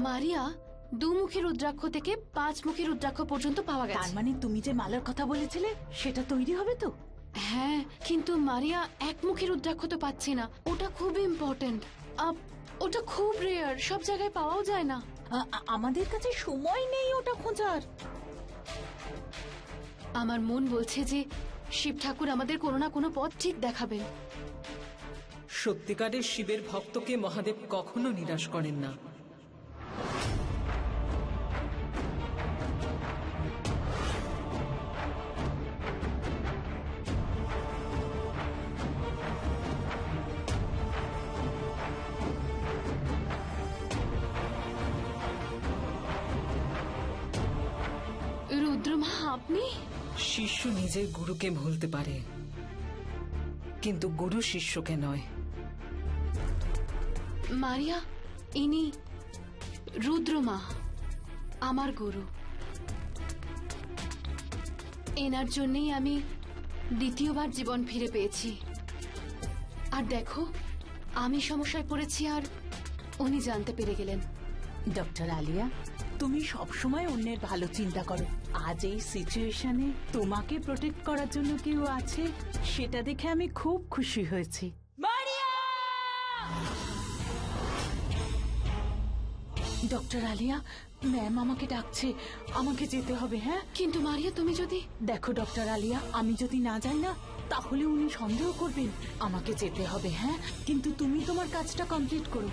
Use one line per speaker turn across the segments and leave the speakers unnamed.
মারিয়া দুমুখী রুদ্রাক্ষ থেকে 5 মুখী রুদ্রাক্ষ পর্যন্ত পাওয়া
তার
গেছে।
মানে তুমি যে মালার কথা বলেছিলে সেটা তৈরি হবে তো?
হ্যাঁ, কিন্তু মারিয়া একমুখী রুদ্রাক্ষ তো পাচ্ছি না। ওটা খুব ইম্পর্টেন্ট, ওটা খুব রেয়ার, সব জায়গায় পাওয়াও যায় না।
আমাদের কাছে সময় নেই ওটা খোঁজার।
আমার মন বলছে যে শিব ঠাকুর আমাদের কোনো না কোনো পথ ঠিক দেখাবেন।
সত্যিকারের শিবের ভক্তকে মহাদেব কখনো নিরাশ করেন না।
রুদ্রমা, আপনি?
শিষ্য নিজের গুরুকে ভুলতে পারে, কিন্তু গুরু শিষ্যকে নয়।
মারিয়া, ইনি রুদ্রমা, আমার গুরু। এনার জন্যই আমি দ্বিতীয়বার জীবন ফিরে পেয়েছি। আর দেখো, আমি সমস্যায় পড়েছি আর উনি জানতে পেরে গেলেন।
ডক্টর আলিয়া, তুমি সবসময় অন্যের ভালো চিন্তা করো। আজ এই সিচুয়েশনে তোমাকে প্রোটেক্ট করার জন্য কেউ আছে, সেটা দেখে আমি খুব খুশি হয়েছি। ডক্টর আলিয়া, ম্যাম আমাকে ডাকছে, আমাকে যেতে হবে। হ্যাঁ,
কিন্তু মারিয়া, তুমি যদি...
দেখো ডক্টর আলিয়া, আমি যদি না যাই না তাহলে উনি সন্দেহ করবেন। আমাকে যেতে হবে। হ্যাঁ, কিন্তু তুমি তোমার কাজটা কমপ্লিট করো।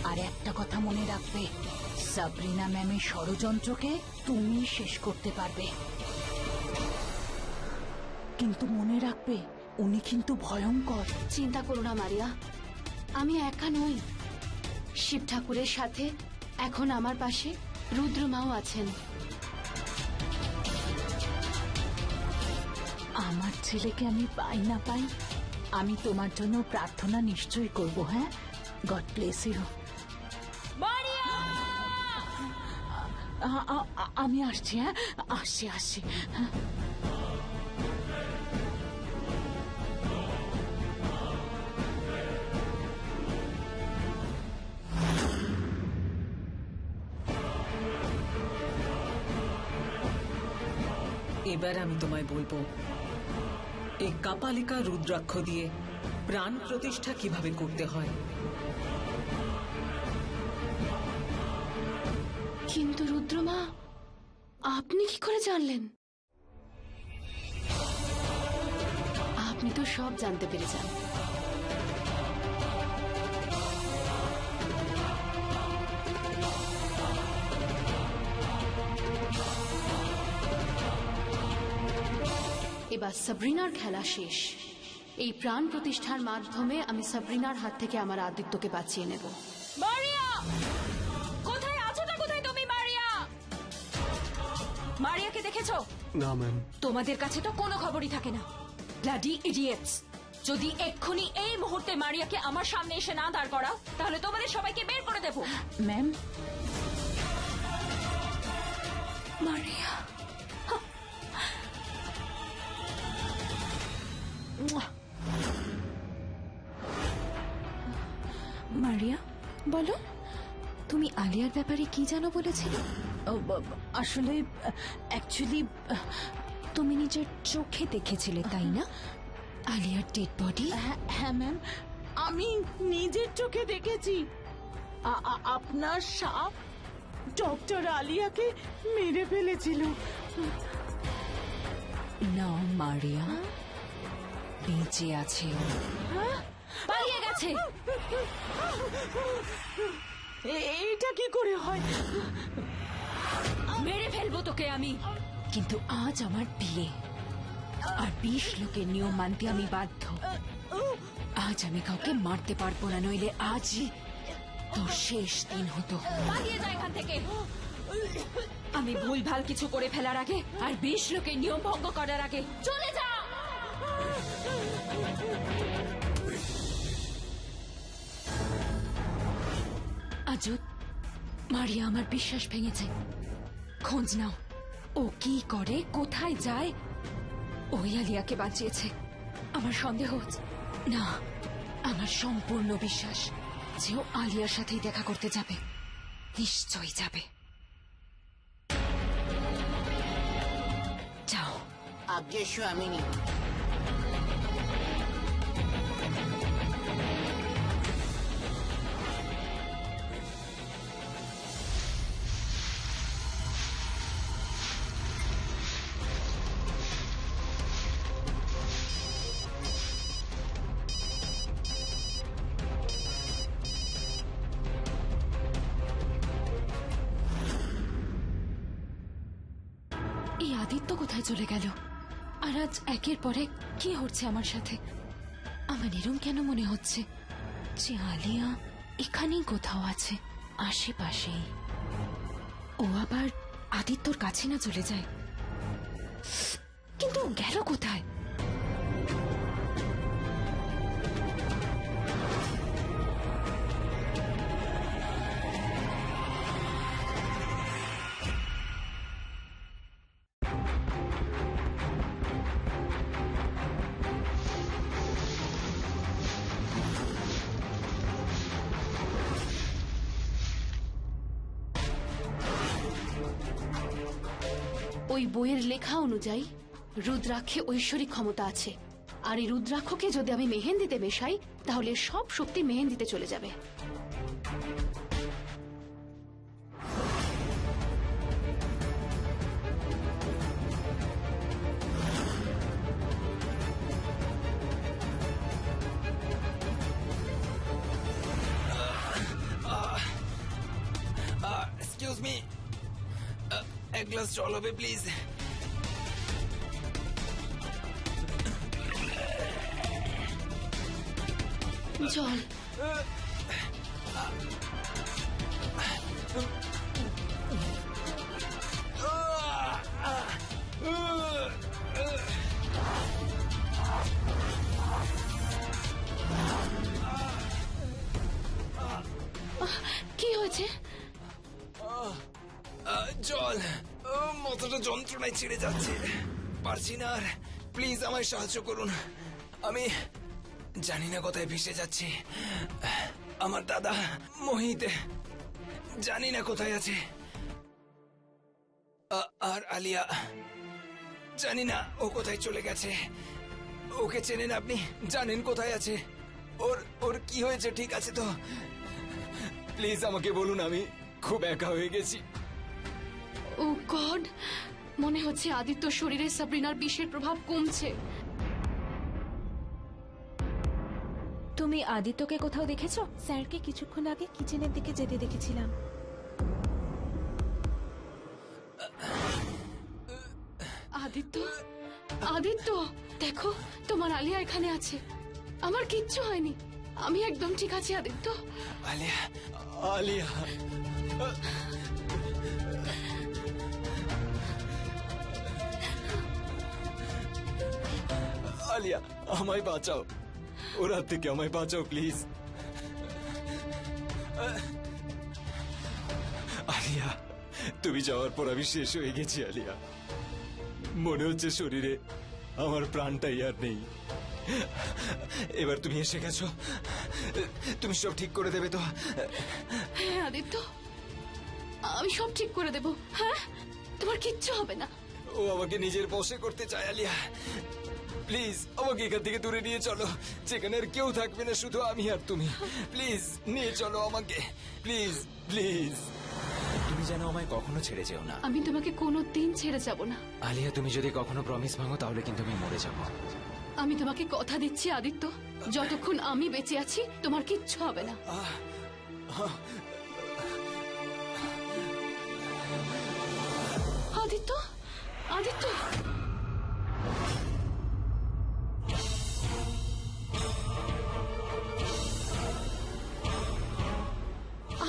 আর একটা কথা মনে রাখবে, সাবরিনা ম্যামের ষড়যন্ত্রকে তুমি শেষ করতে পারবে, কিন্তু মনে রাখবে উনি কিন্তু ভয়ঙ্কর।
চিন্তা করো না মারিয়া, আমি একা নই। শিব ঠাকুরের সাথে এখন আমার পাশে রুদ্রমাও আছেন।
আমার ছেলেকে আমি পাই না পাই, আমি তোমার জন্য প্রার্থনা নিশ্চয়ই করব। হ্যাঁ, গড ব্লেস ইউ। আমি আসছি। হ্যাঁ, আসছি। হ্যাঁ।
এবার আমি তোমায় বলবো এই কাপালিকা রুদ্রাক্ষ দিয়ে প্রাণ প্রতিষ্ঠা কিভাবে করতে হয়।
কিন্তু রুদ্রমা, আপনি কি করে জানলেন? আপনি তো সব জানতে পেরে যান। এবার সাবরিনার খেলা শেষ। এই প্রাণ প্রতিষ্ঠার মাধ্যমে আমি সাবরিনার হাত থেকে আমার আদিত্যকে বাঁচিয়ে নেব।
মারিয়া, কোথায় আছোটা? কোথায় তুমি? মারিয়া, মারিয়াকে দেখেছো?
না ম্যাম।
তোমাদের কাছে তো কোনো খবরই থাকে না, ব্লাডি ইডিয়েটস। যদি এক্ষুনি এই মুহূর্তে মারিয়াকে আমার সামনে এসে না দাঁড় করাও, তাহলে তোমাদের সবাইকে বের করে দেবো।
ম্যাম,
মারিয়া,
মারিয়া, বলো, তুমি আলিয়ার ব্যাপারে কি জানো বলেছিলে?
আসলে অ্যাকচুয়ালি
তুমি নিজের চোখে দেখেছিলে, তাই না, আলিয়ার ডেড বডি?
হ্যাঁ ম্যাম, আমি নিজের চোখে দেখেছি। আপনার সাপ ডক্টর আলিয়াকে মেরে ফেলেছিল।
না মারিয়া, বেঁচে আছে ও।
পালিয়ে গেছে।
এটা কি করে হয়?
মেরে ফেলবো তোকে আমি।
কিন্তু আজ আমার বিয়ে, আর 20 লোকের নিয়ম মানতে আমি বাধ্য। আজ আমি কাউকে মারতে পারবো না, নইলে আজই তোর শেষ দিন হতো।
পালিয়ে যা এখান থেকে। আমি ভুলভাল কিছু করে ফেলার আগে আর 20 লোকের নিয়ম ভঙ্গ করার আগে চলে যা।
আজও মারিয়া আমার বিশ্বাস ভেঙেছে। খোঁজ নাও, ও কি করে, কোথায় যায়। ওই আলিয়াকে বাঁচিয়েছে। আমার সন্দেহ হচ্ছে না, আমার সম্পূর্ণ বিশ্বাস যে ও আলিয়ার সাথেই দেখা করতে যাবে। নিশ্চয়ই যাবে। যাও।
আজ্ঞে স্বামিনী।
এই আদিত্য কোথায় চলে গেল? আর আজ একের পর এক কি হচ্ছে আমার সাথে? আমার এরম কেন মনে হচ্ছে যে আলিয়া এখানেই কোথাও আছে, আশেপাশেই। ও আবার আদিত্যর কাছে না চলে যায়, কিন্তু ও গেল কোথায়?
ওই বইয়ের লেখা অনুযায়ী রুদ্রাক্ষে ঐশ্বরিক ক্ষমতা আছে, আর এই রুদ্রাক্ষকে যদি আমি মেহেন্দিতে মেশাই তাহলে সব শক্তি মেহেন্দিতে চলে যাবে।
এক্সকিউজ মি, এক গ্লাস জল হবে প্লিজ?
জল? কি হয়েছে?
জল, মাথাটা যন্ত্রণায় ছিঁড়ে যাচ্ছে, পারছি না আর। প্লিজ আমায় সাহায্য করুন, আমি জানি না কোথায় ভেসে যাচ্ছি। আমার দাদা মোহিত জানি না কোথায় আছে, আর আলিয়া জানি না ও কোথায় চলে গেছে। ওকে চেনেন আপনি? জানেন কোথায় আছে? ওর ওর কি হয়েছে? ঠিক আছে তো? প্লিজ আমাকে বলুন, আমি খুব একা হয়ে গেছি।
ও গড, মনে হচ্ছে আদিত্য শরীরে সাবরিনার বিষের প্রভাব কমছে।
তুমি আদিত্যকে কোথাও দেখেছো?
স্যারকে কিছুক্ষণ আগে কিচেনের দিকে যেতে দেখেছিলাম।
আদিত্য, আদিত্য, দেখো তোমার আলিয়া এখানে আছে। আমার কিচ্ছু হয়নি, আমি একদম ঠিক আছি আদিত্য।
আলিয়া, আলিয়া, আলিয়া, আমায় বাঁচাও, ওরা থেকে আমায় বাঁচাও প্লিজ। আলিয়া, তুমি যাওয়ার পর আমি শেষ হয়ে গেছি আলিয়া। মনে হচ্ছে শরীরে আমার প্রাণটাই আর নেই। এবার তুমি এসে গেছো, তুমি সব ঠিক করে দেবে তো?
হ্যাঁ আদিত্য, আমি সব ঠিক করে দেব। হ্যাঁ, তোমার কিচ্ছু হবে না।
ও আমাকে নিজের বশে করতে চায় আলিয়া। প্লিজ আমাকে এখান থেকে দূরে নিয়ে চলো, যেখানে আর কেউ থাকবে না, শুধু আমি আর তুমি। প্লিজ নিয়ে চলো আমাকে, প্লিজ প্লিজ। তুমি যেন আমায় কখনো ছেড়ে যেও না।
আমি তোমাকে কোনো দিন ছেড়ে যাব না।
আলিয়া, তুমি যদি কখনো প্রমিস ভাঙো তাহলে কিন্তু আমি মরে যাব।
আমি তোমাকে কথা দিচ্ছি আদিত্য, যতক্ষণ আমি বেঁচে আছি তোমার কিচ্ছু হবে না। আদিত্য, আদিত্য,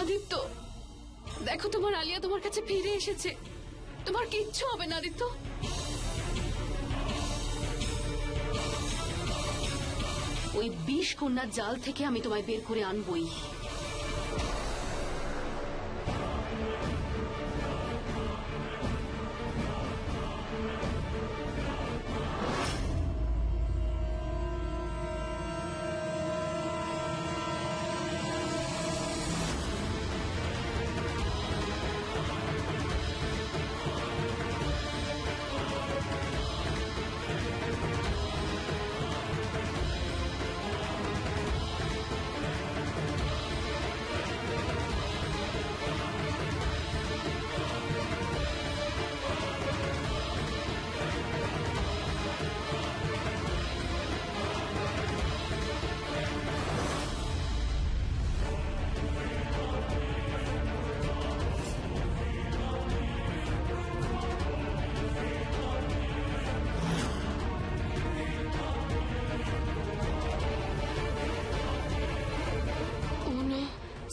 আদিত্য, দেখো তোমার আলিয়া তোমার কাছে ফিরে এসেছে। তোমার কিচ্ছু হবে না আদিত্য। ওই 20 কন্যার জাল থেকে আমি তোমায় বের করে আনবই।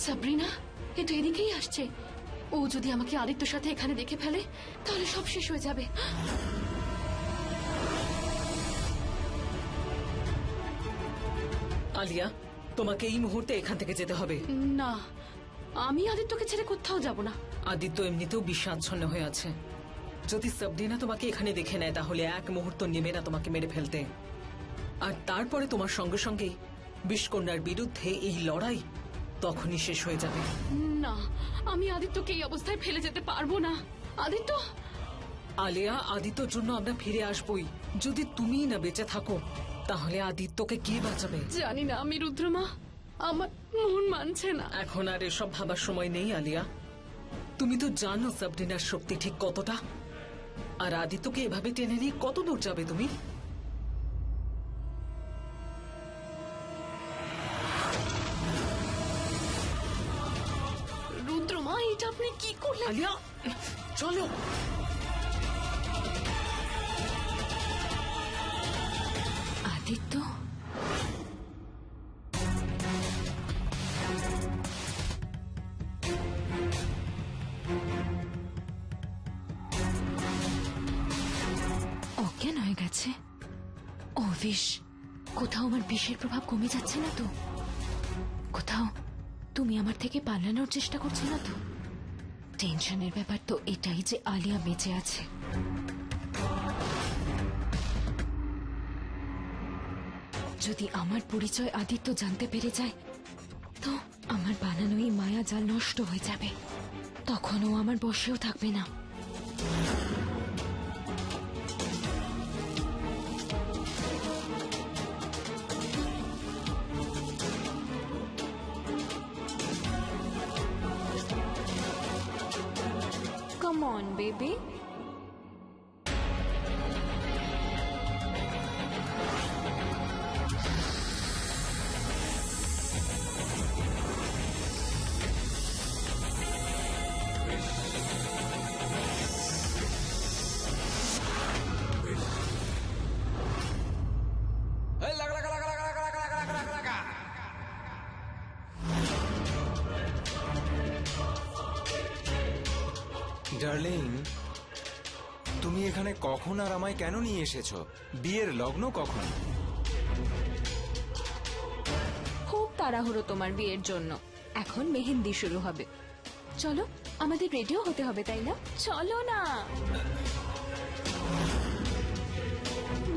সাবরিনা এ তো এদিকেই আসছে। ও যদি আমাকে আদিত্যর সাথে এখানে দেখে ফেলে তাহলে সব শেষ হয়ে যাবে।
আলিয়া, তোমাকে এই মুহূর্তে এখান থেকে যেতে হবে।
না, আমি আদিত্যকে ছেড়ে কোথাও যাব না।
আদিত্য এমনিতেও বিষাচ্ছন্ন হয়ে আছে। যদি সাবরিনা তোমাকে এখানে দেখে নেয় তাহলে এক মুহূর্ত নেবে না তোমাকে মেরে ফেলতে। আর তারপরে তোমার সঙ্গে সঙ্গেই বিষকন্যার বিরুদ্ধে এই লড়াই তখনই শেষ হয়ে যাবে।
না, আমি আদিত্যকে এই অবস্থায় ফেলে যেতে পারবো না। আদিত্য,
আলিয়া, আদিত্যর জন্য আমরা ফিরে আসবই। যদি তুমি না বেঁচে থাকো তাহলে আদিত্যকে কে বাঁচাবে?
জানি না আমি, রুদ্রমা, আমার মন মানছে না।
এখন আর এসব ভাবার সময় নেই আলিয়া। তুমি তো জানো সাবরিনার শক্তি ঠিক কতটা। আর আদিত্যকে এভাবে টেনে নিয়ে কত দূর যাবে তুমি?
রুদ্রমা, এটা আপনি কি করলেন?
আলিয়া, চলো।
আদিত্য, অজ্ঞান হয়ে গেছে। ও বিষ, কোথাও আমার বিষের প্রভাব কমে যাচ্ছে না তো? কোথাও তুমি আমার থেকে পালানোর চেষ্টা করছো না তো? টেনশনের ব্যাপার তো এটাই যে আলিয়া বেঁচে আছে। যদি আমার পরিচয় আদিত্য জানতে পেরে যায় তো আমার বানানো এই মায়া জাল নষ্ট হয়ে যাবে। তখন ও আমার বশেও থাকবে না।
Come on, baby.
ডার্লিং, তুমি এখানে কখন আর আমায় কেন নিয়ে এসেছো? বিয়ের লগ্ন কখন?
খুব তাড়াহুড়ো তোমার বিয়ের জন্য। এখন মেহেন্দি শুরু হবে। চলো, আমাদের রেডিও হতে হবে, তাই না? চলো না।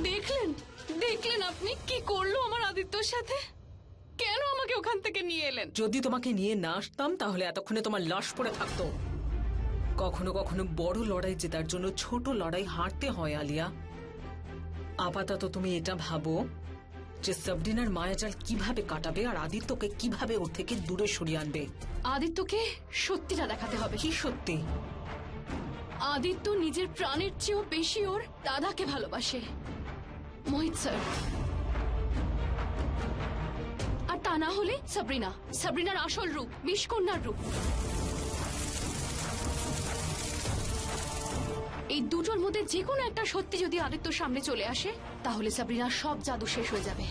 দেখলেন, দেখলেন আপনি কি করলো আমার আদিত্যর সাথে? কেন আমাকে ওখান থেকে নিয়ে এলেন?
যদি তোমাকে নিয়ে না আসতাম তাহলে এতক্ষণে তোমার লাশ পড়ে থাকতো। কখনো কখনো বড় লড়াই জেতার জন্য ছোট লড়াই হারতে হয় আলিয়া। আপাতত তুমি এটা ভাবো যে সাবরিনার মায়াজাল কিভাবে কাটাবে আর আদিত্যকে কিভাবে ওর থেকে দূরে সরিয়ে আনবে।
আদিত্যকে সত্যিটা দেখাতে হবে।
কি সত্যি?
আদিত্য নিজের প্রাণের চেয়েও বেশি ওর দাদাকে ভালোবাসে, মোহিত স্যার। আর তা না হলে সাবরিনার আসল রূপ, বিষকন্যার রূপ। এই দুটোর মধ্যে যে কোনো একটা সত্যি যদি আদিত্যর সামনে চলে আসে তাহলে সাবরিনার সব জাদু শেষ হয়ে যাবে।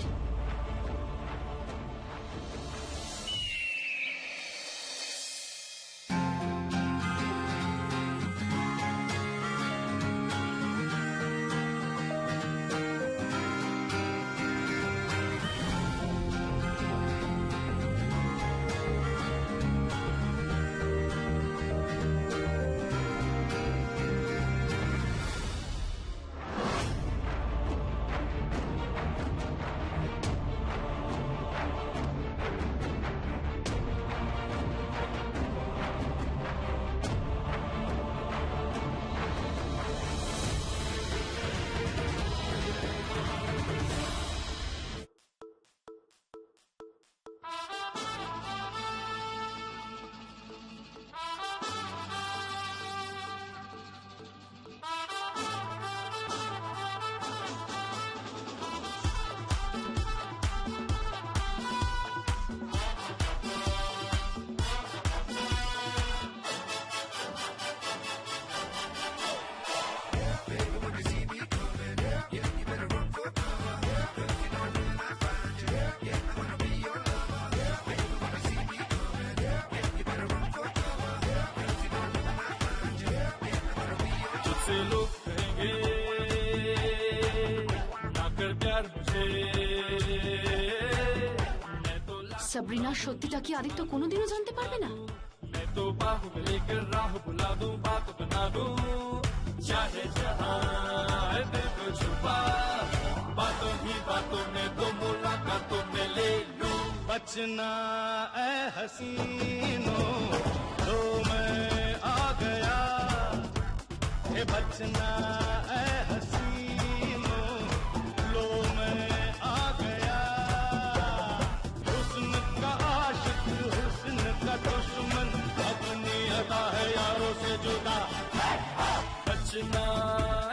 मुझसे लोग कहेंगे ना कर प्यार मुझे मैं तो
সাবরিনা সত্যিটা কি আদিত্য কোনোদিনও জানতে পারবে না?
मैं तो बाहु में लेकर राह बुला दूं बात बना दूं चाहे जहां है दिल को छुपा बातों ही बातों में तो मुलाकातों में ले लूं बचना ऐ हसीनों तो मैं आ गया हे बचना ऐ हसीनों लो मैं आ गया हुस्न का आशिक हुस्न का दुश्मन अपनी अदा है यारों से जुदा बचना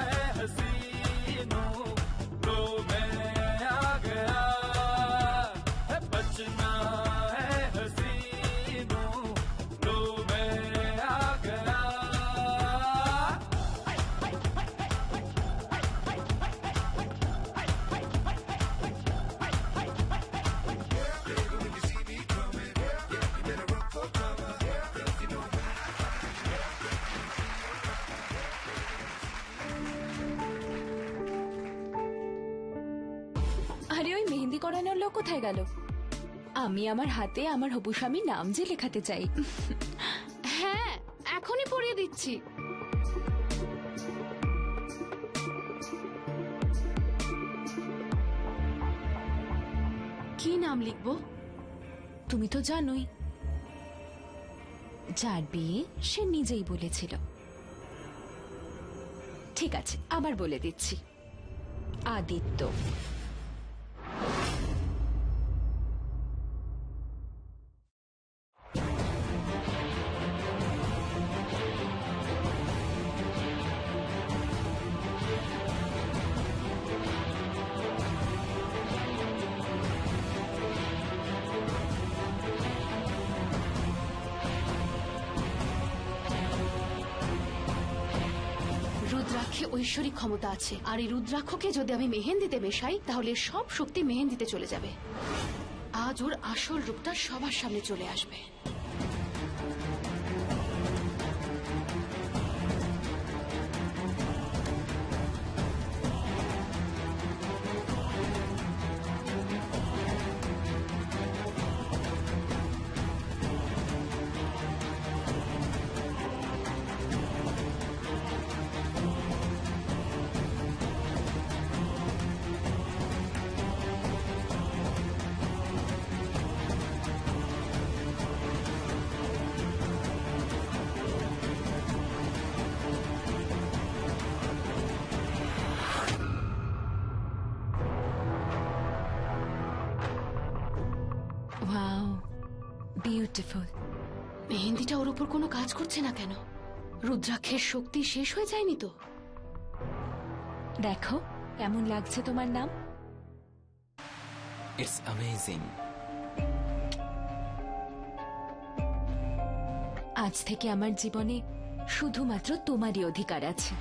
है हसीनों लो मैं आ गया है बचना है हसीनों लो मैं आ गया
আরে ওই মেহেন্দি করানোর লোক কোথায় গেল? আমি আমার হাতে আমার হবু স্বামীর নাম যে লেখাতে চাই।
হ্যাঁ, এখনই পরিয়ে দিচ্ছি। কি নাম লিখবো?
তুমি তো জানোই, যার বিয়ে সে নিজেই বলেছিল। ঠিক আছে, আবার বলে দিচ্ছি, আদিত্য।
রুদ্রাক্ষে ঐশ্বরিক ক্ষমতা আছে, আর এই রুদ্রাক্ষকে যদি আমি মেহেন্দিতে মেশাই তাহলে সব শক্তি মেহেন্দিতে চলে যাবে। আজ ওর আসল রূপটা সবার সামনে চলে আসবে।
Wow, beautiful.
মেহেন্দিটা ওর উপর কোনো কাজ করছে না কেন? রুদ্রাক্ষের শক্তি শেষ হয়ে যায়নি তো?
দেখো কেমন লাগছে তোমার নাম।
It's amazing.
আজ থেকে আমার জীবনে শুধুমাত্র তোমারই অধিকার আছে।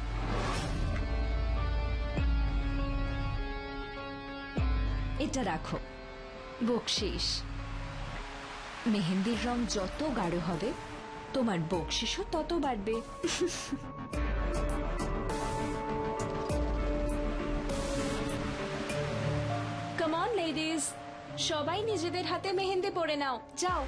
এটা রাখো, বকশিস। মেহেন্দির রং যত গাঢ় হবে তোমার বকশিসও তত বাড়বে। কাম অন লেডিজ, সবাই নিজেদের হাতে মেহেন্দি পরে নাও, যাও।